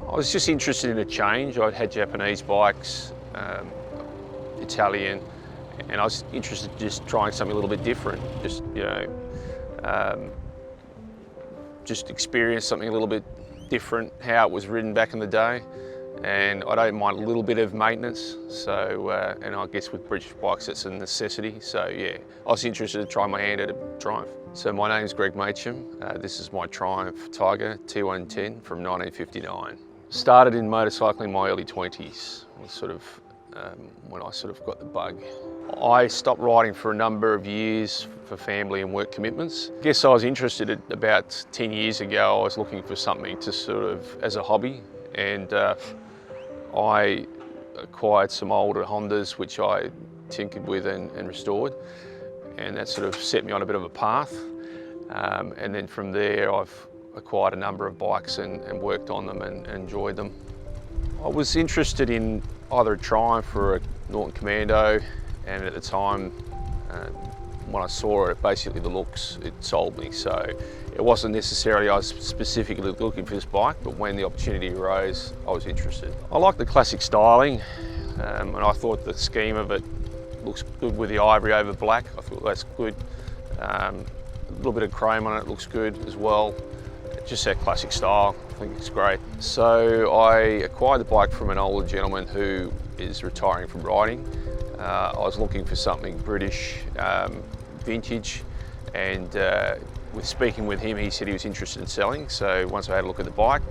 I was just interested in a change. I'd had Japanese bikes, Italian, and I was interested in just trying something a little bit different. Just, you know, just experience something a little bit different, how it was ridden back in the day. And I don't mind a little bit of maintenance, so, and I guess with British bikes that's a necessity, so yeah, I was interested to try my hand at a Triumph. So my name's Greg Machem, this is my Triumph Tiger T110 from 1959. Started in motorcycling in my early 20s, was sort of when I sort of got the bug. I stopped riding for a number of years for family and work commitments. I guess I was interested about 10 years ago. I was looking for something to sort of, as a hobby, and I acquired some older Hondas which I tinkered with and restored, and that sort of set me on a bit of a path. And then from there I've acquired a number of bikes and worked on them and enjoyed them. I was interested in either a Triumph or a Norton Commando, and at the time when I saw it, basically the looks, it sold me. So it wasn't necessarily I was specifically looking for this bike, but when the opportunity arose, I was interested. I like the classic styling, and I thought the scheme of it looks good with the ivory over black. I thought that's good. A little bit of chrome on it looks good as well. Just that classic style, I think it's great. So I acquired the bike from an older gentleman who is retiring from riding. I was looking for something British, vintage, and with speaking with him, he said he was interested in selling. So once I had a look at the bike,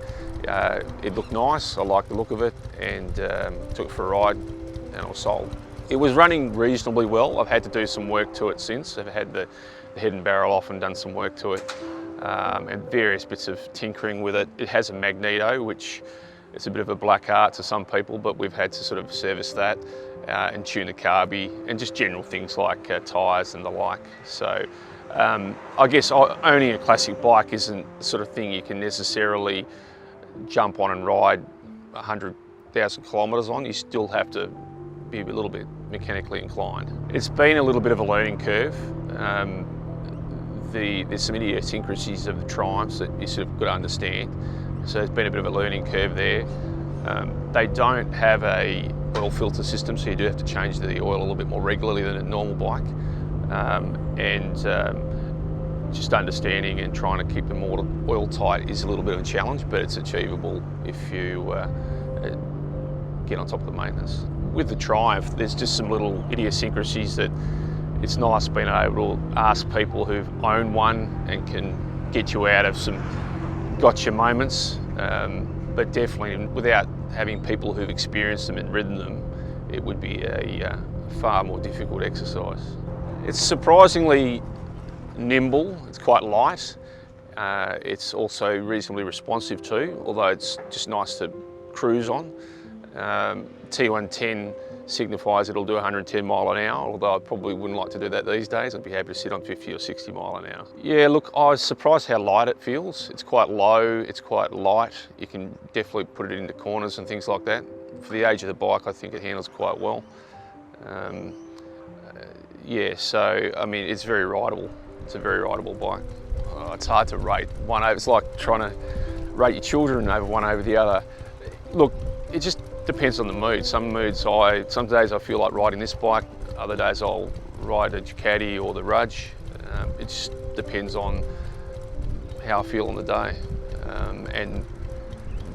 it looked nice, I liked the look of it, and took it for a ride, and I was sold. It was running reasonably well. I've had to do some work to it since. I've had the head and barrel off and done some work to it, and various bits of tinkering with it. It has a magneto, which is a bit of a black art to some people, but we've had to sort of service that and tune the carby and just general things like tyres and the like. So I guess owning a classic bike isn't the sort of thing you can necessarily jump on and ride 100,000 kilometres on. You still have to be a little bit mechanically inclined. It's been a little bit of a learning curve. There's some idiosyncrasies of the Triumphs that you sort of got to understand. So there's been a bit of a learning curve there. They don't have a oil filter system, so you do have to change the oil a little bit more regularly than a normal bike. Just understanding and trying to keep them oil tight is a little bit of a challenge, but it's achievable if you get on top of the maintenance. With the Triumph, there's just some little idiosyncrasies that it's nice being able to ask people who've owned one and can get you out of some gotcha moments, but definitely without having people who've experienced them and ridden them, it would be a far more difficult exercise. It's surprisingly nimble, it's quite light. It's also reasonably responsive too, although it's just nice to cruise on. T110 signifies it'll do 110 mile an hour, although I probably wouldn't like to do that these days. I'd be happy to sit on 50 or 60 mile an hour. Yeah, look, I was surprised how light it feels. It's quite low, it's quite light. You can definitely put it into corners and things like that. For the age of the bike, I think it handles quite well. Yeah, so, I mean, it's very rideable. It's a very rideable bike. It's hard to rate one over. It's like trying to rate your children over one over the other. Look, it just depends on the mood. Some days I feel like riding this bike, other days I'll ride a Ducati or the Rudge. It just depends on how I feel on the day and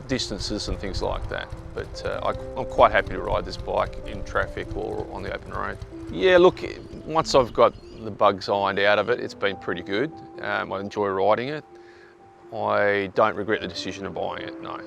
distances and things like that. But I'm quite happy to ride this bike in traffic or on the open road. Yeah, look, once I've got the bugs ironed out of it, it's been pretty good. I enjoy riding it. I don't regret the decision of buying it, no.